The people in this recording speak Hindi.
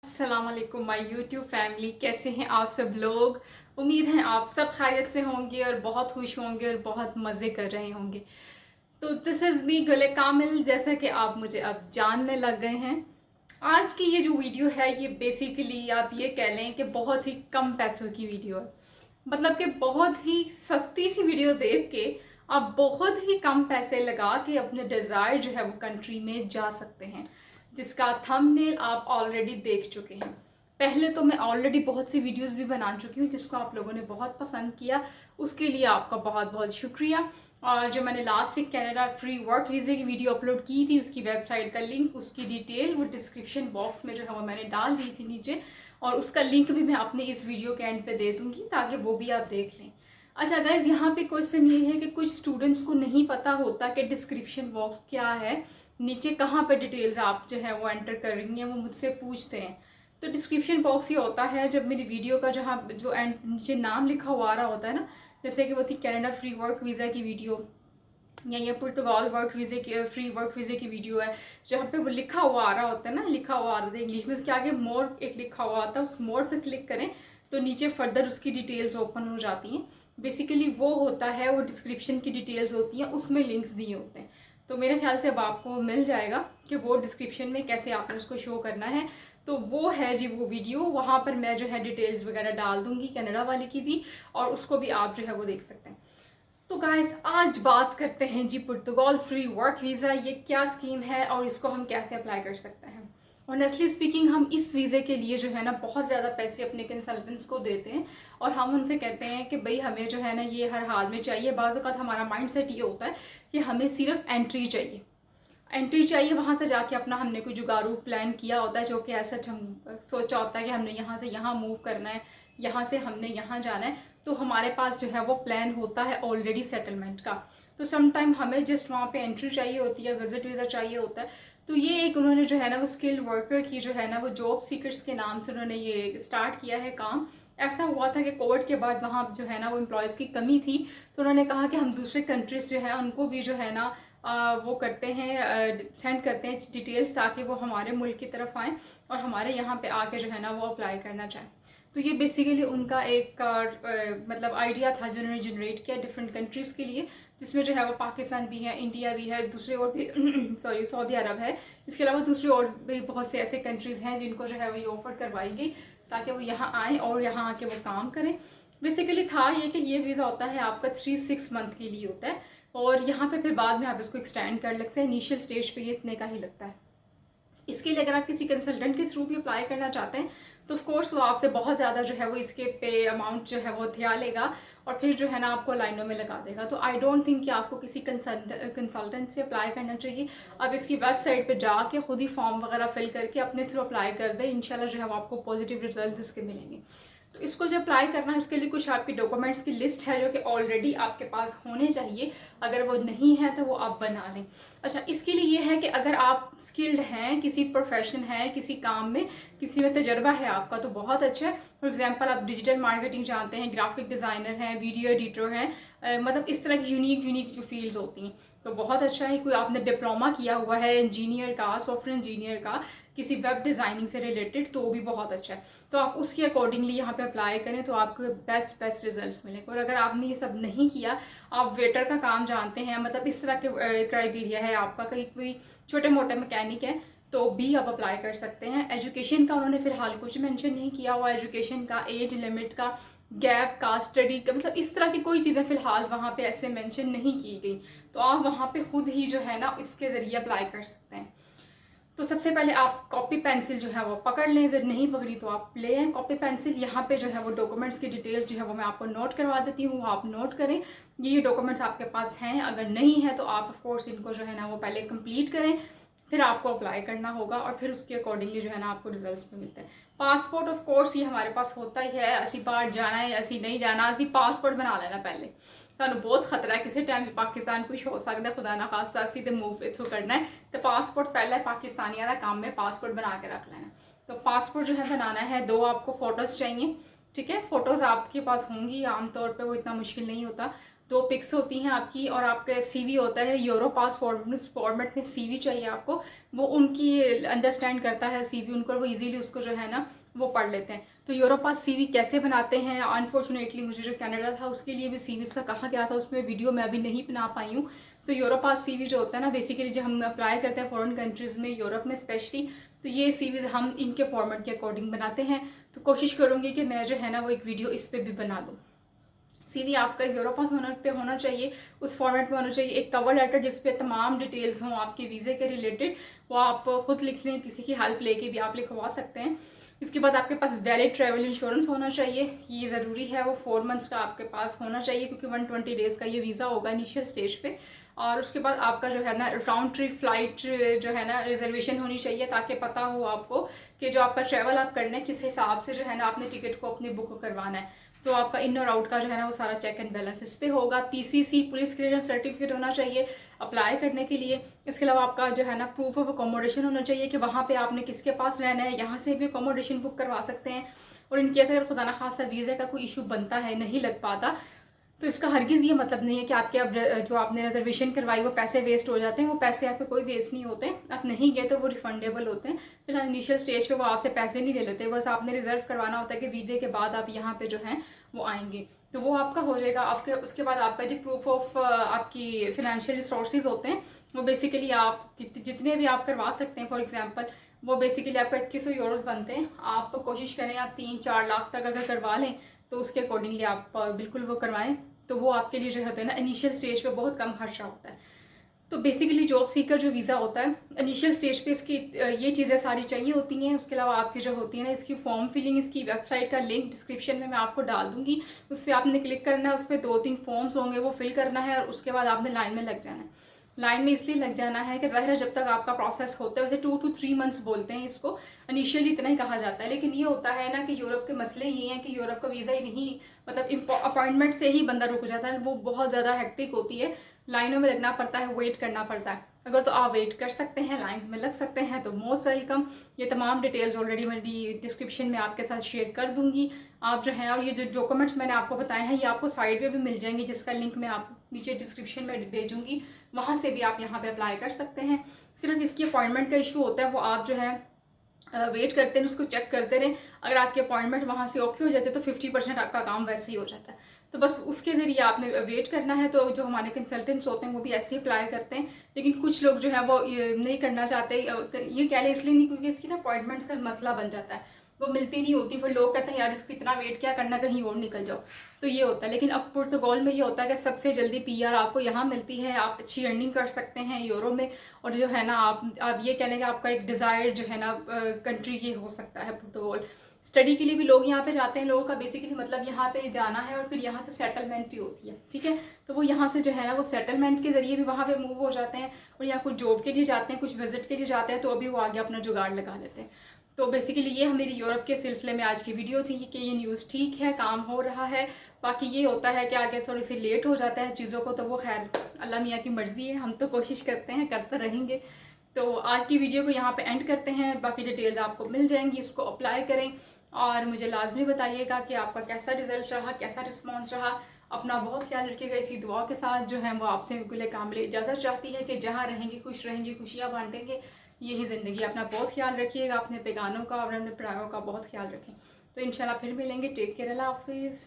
अस्सलाम वालेकुम माय यूट्यूब फैमिली, कैसे हैं आप सब लोग। उम्मीद है आप सब खैरियत से होंगे और बहुत खुश होंगे और बहुत मज़े कर रहे होंगे। तो दिस इज़ मी गुल कामिल, जैसा कि आप मुझे अब जानने लग गए हैं। आज की ये जो वीडियो है ये बेसिकली आप ये कह लें कि बहुत ही कम पैसों की वीडियो है। मतलब कि बहुत ही सस्ती सी वीडियो देख के आप बहुत ही कम पैसे लगा के अपने डिज़ायर जो है वो कंट्री में जा सकते हैं, जिसका थंबनेल आप ऑलरेडी देख चुके हैं। पहले तो मैं ऑलरेडी बहुत सी वीडियोस भी बना चुकी हूँ जिसको आप लोगों ने बहुत पसंद किया, उसके लिए आपका बहुत बहुत शुक्रिया। और जो मैंने लास्ट एक कनाडा फ्री वर्क वीज़े की वीडियो अपलोड की थी, उसकी वेबसाइट का लिंक, उसकी डिटेल वो डिस्क्रिप्शन बॉक्स में जो है वो मैंने डाल दी थी नीचे, और उसका लिंक भी मैं अपने इस वीडियो के एंड पे दे दूँगी ताकि वो भी आप देख लें। अच्छा गाइज, यहाँ पे क्वेश्चन ये है कि कुछ स्टूडेंट्स को नहीं पता होता कि डिस्क्रिप्शन बॉक्स क्या है, नीचे कहाँ पे डिटेल्स आप जो है वो एंटर कर रही हैं, वो मुझसे पूछते हैं। तो डिस्क्रिप्शन बॉक्स ये होता है जब मेरी वीडियो का जहाँ जो एंड नीचे नाम लिखा हुआ आ रहा होता है ना, जैसे कि वो थी कनाडा फ्री वर्क वीज़ा की वीडियो, या ये पुर्तगाल वर्क वीज़े की फ्री वर्क वीज़े की वीडियो है, जहाँ पे वो लिखा हुआ आ रहा होता है ना, लिखा हुआ आ रहा था इंग्लिश में, उसके आगे मोर एक लिखा हुआ आता है, उस मोर पे क्लिक करें तो नीचे फर्दर उसकी डिटेल्स ओपन हो जाती हैं। बेसिकली वो होता है, वो डिस्क्रिप्शन की डिटेल्स होती हैं, उसमें लिंक्स दिए होते हैं। तो मेरे ख्याल से अब आपको मिल जाएगा कि वो डिस्क्रिप्शन में कैसे आपने उसको शो करना है। तो वो है जी वो वीडियो, वहाँ पर मैं जो है डिटेल्स वगैरह डाल दूँगी कनाडा वाले की भी, और उसको भी आप जो है वो देख सकते हैं। तो गाइस, आज बात करते हैं जी पुर्तगाल फ्री वर्क वीज़ा, ये क्या स्कीम है और इसको हम कैसे अप्लाई कर सकते हैं। ऑनेस्टली स्पीकिंग, हम इस वीज़े के लिए जो है ना बहुत ज़्यादा पैसे अपने कंसल्टेंट्स को देते हैं, और हम उनसे कहते हैं कि भाई हमें जो है ना ये हर हाल में चाहिए। बाज़ औक़ात हमारा माइंड सेट ये होता है कि हमें सिर्फ एंट्री चाहिए, एंट्री चाहिए, वहाँ से जाके अपना हमने कोई जुगाड़ू प्लान किया होता है, जो कि ऐसा हम सोचा होता है कि हमने यहाँ से यहाँ मूव करना है, यहाँ से हमने यहाँ जाना है। तो हमारे पास जो है वो प्लान होता है ऑलरेडी सेटलमेंट का। तो सम टाइम हमें जस्ट वहाँ पे एंट्री चाहिए होती है, विजिट वीज़ा चाहिए होता है। तो ये एक उन्होंने जो है ना वो स्किल वर्कर की जो है ना वो जॉब सीकर्स के नाम से उन्होंने ये स्टार्ट किया है काम। ऐसा हुआ था कि कोविड के बाद वहाँ जो है ना वो एम्प्लॉयज़ की कमी थी, तो उन्होंने कहा कि हम दूसरे कंट्रीज़ जो है उनको भी जो है ना वो करते हैं, सेंड करते हैं डिटेल्स, ताकि वो हमारे मुल्क की तरफ आएँ और हमारे यहाँ पे आके जो है ना वो अप्लाई करना चाहें। तो ये बेसिकली उनका एक मतलब आइडिया था जो उन्होंने जनरेट किया डिफरेंट कंट्रीज़ के लिए, जिसमें जो है वो पाकिस्तान भी है, इंडिया भी है, दूसरे और भी सॉरी सऊदी अरब है। इसके अलावा दूसरी और भी बहुत से ऐसे कंट्रीज़ हैं जिनको जो है वो ये ऑफ़र करवाई गई ताकि वो यहाँ आएँ और यहाँ आके वो काम करें। बेसिकली था ये कि ये वीज़ा होता है आपका 3-6 मंथ के लिए होता है, और यहाँ पे फिर बाद में आप इसको एक्सटेंड कर लगते हैं। इनिशियल स्टेज पे ये इतने का ही लगता है। इसके लिए अगर आप किसी कंसल्टेंट के थ्रू भी अप्लाई करना चाहते हैं तो ऑफ कोर्स वो आपसे बहुत ज़्यादा जो है वो इसके पे अमाउंट जो है वो धिया लेगा, और फिर जो है ना आपको लाइनों में लगा देगा। तो आई डोंट थिंक कि आपको किसी कंसल्टेंट से अप्लाई करना चाहिए। आप इसकी वेबसाइट पे जाके खुद ही फॉर्म वगैरह फिल करके अपने थ्रू अप्लाई कर दें, इंशाल्लाह जो है वो आपको पॉजिटिव रिजल्ट इसके मिलेंगे। तो इसको जब अप्लाई करना है उसके लिए कुछ आपकी डॉक्यूमेंट्स की लिस्ट है जो कि ऑलरेडी आपके पास होने चाहिए, अगर वो नहीं है तो वो आप बना लें। अच्छा, इसके लिए ये है कि अगर आप स्किल्ड हैं, किसी प्रोफेशन है, किसी काम में, किसी में तजर्बा है आपका, तो बहुत अच्छा है। फॉर एग्जांपल आप डिजिटल मार्केटिंग जानते हैं, ग्राफिक डिज़ाइनर हैं, वीडियो एडिटर हैं, मतलब इस तरह की यूनिक जो फील्ड्स होती हैं, तो बहुत अच्छा है। कोई आपने डिप्लोमा किया हुआ है इंजीनियर का, सॉफ्टवेयर इंजीनियर का, किसी वेब डिज़ाइनिंग से रिलेटेड, तो भी बहुत अच्छा है। तो आप उसके अकॉर्डिंगली यहाँ पे अप्लाई करें तो आपको बेस्ट रिजल्ट्स मिलेंगे। और अगर आपने ये सब नहीं किया, आप वेटर का काम जानते हैं, मतलब इस तरह के क्राइटेरिया है आपका, कहीं कोई छोटे मोटे मैकेनिक है, तो भी आप अप्लाई कर सकते हैं। एजुकेशन का उन्होंने फिलहाल कुछ मेंशन नहीं किया हुआ, एजुकेशन का, एज लिमिट का, गैप का, स्टडी का, मतलब इस तरह की कोई चीज़ें फिलहाल वहाँ पे ऐसे मेंशन नहीं की गई। तो आप वहाँ पे खुद ही जो है ना इसके ज़रिए अप्लाई कर सकते हैं। तो सबसे पहले आप कॉपी पेंसिल जो है वो पकड़ लें, अगर नहीं पकड़ी तो आप ले आएँ कॉपी पेंसिल। यहाँ पे जो है वो डॉक्यूमेंट्स की डिटेल्स जो है वो मैं आपको नोट करवा देती हूँ, वो आप नोट करें। ये डॉक्यूमेंट्स आपके पास हैं, अगर नहीं है तो आप ऑफ कोर्स इनको जो है ना वो पहले कंप्लीट करें, फिर आपको अप्लाई करना होगा, और फिर उसके अकॉर्डिंगली जो है ना आपको रिजल्ट्स भी मिलते हैं। पासपोर्ट ऑफ कोर्स ये हमारे पास होता ही है, असी बाहर जाना है, असी नहीं जाना, असी पासपोर्ट बना लेना पहले। ਸਾਨੂੰ बहुत खतरा है, किसी टाइम भी पाकिस्तान कुछ हो सकता है, खुदा ना खास्ता असी तो मूव इथों करना है, तो पासपोर्ट पहले पाकिस्तानियों का काम है पासपोर्ट बना के रख लेना। तो पासपोर्ट जो है बनाना है, 2 आपको फ़ोटोज़ चाहिए, ठीक है। फ़ोटोज़ आपके पास होंगी, आमतौर पे वो इतना मुश्किल नहीं होता। 2 पिक्स होती हैं आपकी, और आपका सीवी होता है यूरोपास फॉर्मेट में सीवी चाहिए आपको। वो उनकी अंडरस्टैंड करता है सीवी उनको, और वो इजीली उसको जो है ना वो पढ़ लेते हैं। तो यूरोपास सीवी कैसे बनाते हैं, अनफॉर्चुनेटली मुझे जो कनाडा था उसके लिए भी सीवीज़ का कहा गया था, उसमें वीडियो मैं अभी नहीं बना पाई हूँ। तो यूरोपास सीवी जो होता है ना, बेसिकली जब हम अप्लाई करते हैं फॉरेन कंट्रीज़ में, यूरोप में स्पेशली, तो ये सीवीज़ हम इनके फॉर्मेट के अकॉर्डिंग बनाते हैं। तो कोशिश करूँगी कि मैं जो है ना वो एक वीडियो इस पर भी बना दूँ। सीवी आपका यूरोपास होना चाहिए, उस फॉर्मेट में होना चाहिए। एक कवर लेटर जिस पे तमाम डिटेल्स हों आपके वीज़े के रिलेटेड, वो आप खुद लिख लें, किसी की हेल्प लेके भी आप लिखवा सकते हैं। इसके बाद आपके पास वैलिड ट्रैवल इंश्योरेंस होना चाहिए, ये ज़रूरी है। वो 4 मंथ्स का आपके पास होना चाहिए, क्योंकि 120 डेज़ का ये वीज़ा होगा इनिशियल स्टेज पे। और उसके बाद आपका जो है ना राउंड ट्रिप फ्लाइट जो है ना रिजर्वेशन होनी चाहिए, ताकि पता हो आपको कि जो आपका ट्रैवल आप करना है किस हिसाब से जो है ना आपने टिकट को अपनी बुक करवाना है। तो आपका इन और आउट का जो है ना वो सारा चेक एंड बैलेंस इस पे होगा। पीसीसी पुलिस क्लियरेंस सर्टिफिकेट होना चाहिए अप्लाई करने के लिए। इसके अलावा आपका जो है ना प्रूफ ऑफ अकोमोडेशन होना चाहिए कि वहाँ पे आपने किसके पास रहना है, यहाँ से भी अकोमोडेशन बुक करवा सकते हैं। और इनकेस अगर खुदा ना खासा वीज़ा का कोई इशू बनता है, नहीं लग पाता, तो इसका हरगिज़ ये मतलब नहीं है कि आपके अब जो आपने रिजर्वेशन करवाई वो पैसे वेस्ट हो जाते हैं। वो पैसे आपके कोई वेस्ट नहीं होते, आप नहीं गए तो वो रिफंडेबल होते हैं। फिलहाल इनिशियल स्टेज पे वो आपसे पैसे नहीं ले लेते, बस आपने रिजर्व करवाना होता है कि वीज़े के बाद आप यहाँ पे जो हैं वो आएंगे, तो वो आपका हो जाएगा। आपके उसके बाद आपका जो प्रूफ ऑफ आपकी फिनेंशियल रिसोर्सेज होते हैं, वो बेसिकली आप जितने भी आप करवा सकते हैं। फॉर एग्जांपल वो बेसिकली आपका 2100 यूरोस बनते हैं। आप कोशिश करें आप 3-4 लाख तक अगर करवा लें तो उसके अकॉर्डिंगली आप बिल्कुल वो करवाएं, तो वो आपके लिए जो होता है ना इनिशियल स्टेज पे बहुत कम खर्चा होता है। तो बेसिकली जॉब सीकर जो वीज़ा होता है इनिशियल स्टेज पे इसकी ये चीज़ें सारी चाहिए होती हैं। उसके अलावा आपकी जो होती है ना इसकी फॉर्म फिलिंग, इसकी वेबसाइट का लिंक डिस्क्रिप्शन में मैं आपको डाल दूंगी, उस पर आपने क्लिक करना है। उस पर 2-3 फॉर्म्स होंगे वो फिल करना है, और उसके बाद आपने लाइन में लग जाना है। लाइन में इसलिए लग जाना है कि ज़ाहिर है जब तक आपका प्रोसेस होता है, वैसे 2 to 3 मंथ्स बोलते हैं इसको, इनिशियली इतना ही कहा जाता है। लेकिन ये होता है ना कि यूरोप के मसले ये हैं कि यूरोप का वीज़ा ही नहीं, मतलब अपॉइंटमेंट से ही बंदा रुक जाता है। वो बहुत ज़्यादा हेक्टिक होती है, लाइनों में लगना पड़ता है, वेट करना पड़ता है। अगर तो आप वेट कर सकते हैं, लाइंस में लग सकते हैं, तो मोस्ट वेलकम। ये तमाम डिटेल्स ऑलरेडी मेरी डिस्क्रिप्शन में आपके साथ शेयर कर दूंगी। आप जो है, और ये जो डॉक्यूमेंट्स मैंने आपको बताए हैं ये आपको साइड पे भी मिल जाएंगे, जिसका लिंक मैं आप नीचे डिस्क्रिप्शन में भेजूंगी, वहाँ से भी आप यहाँ पे अप्लाई कर सकते हैं। सिर्फ इसकी अपॉइंटमेंट का इशू होता है, वो आप जो है वेट करते हैं, उसको चेक करते रहें। अगर आपके अपॉइंटमेंट वहाँ से ओके हो जाते हैं तो 50% आपका काम वैसे ही हो जाता है। तो बस उसके ज़रिए आपने वेट करना है। तो जो हमारे कंसल्टेंट्स होते हैं वो भी ऐसे ही अप्लाई करते हैं, लेकिन कुछ लोग जो है वो नहीं करना चाहते। ये कह लें इसलिए नहीं, क्योंकि इसकी ना अपॉइंटमेंट्स का मसला बन जाता है, वो मिलती नहीं होती। फिर लोग कहते हैं यार इसको इतना वेट क्या करना, कहीं और निकल जाओ। तो ये होता है। लेकिन अब पुर्तगाल में ये होता है कि सबसे जल्दी पीआर आपको यहाँ मिलती है, आप अच्छी अर्निंग कर सकते हैं यूरो में। और जो है ना आप ये कह लें कि आपका एक डिज़ायर जो है ना कंट्री ये हो सकता है पुर्तगाल। स्टडी के लिए भी लोग यहाँ पे जाते हैं। लोगों का बेसिकली मतलब यहाँ पे जाना है और फिर यहाँ से सेटलमेंट ही होती है, ठीक है। तो वो यहाँ से जो है ना वो सेटलमेंट के जरिए भी वहाँ पे मूव हो जाते हैं, और यहाँ कुछ जॉब के लिए जाते हैं, कुछ विजिट के लिए जाते हैं, तो अभी वो आगे अपना जुगाड़ लगा लेते हैं। तो बेसिकली ये मेरी यूरोप के सिलसिले में आज की वीडियो थी कि ये न्यूज़ ठीक है, काम हो रहा है। बाकी ये होता है कि आगे थोड़ी सी लेट हो जाता है चीज़ों को, तो वो खैर अल्लाह मियाँ की मर्ज़ी है, हम तो कोशिश करते हैं, करते रहेंगे। तो आज की वीडियो को यहाँ पे एंड करते हैं। बाकी डिटेल्स आपको मिल जाएंगी, इसको अप्लाई करें और मुझे लाजमी बताइएगा कि आपका कैसा रिजल्ट रहा, कैसा रिस्पॉन्स रहा। अपना बहुत ख्याल रखिएगा। इसी दुआ के साथ जो है वो आपसे गुले कामिल इजाज़त चाहती है कि जहाँ रहेंगे खुश रहेंगे, खुशियाँ बांटेंगे, यही ज़िंदगी। अपना बहुत ख्याल रखिएगा, अपने बेगानों का और अपने परायों का बहुत ख्याल रखें। तो इंशाल्लाह फिर मिलेंगे। टेक केयर, अल्लाह हाफिज़।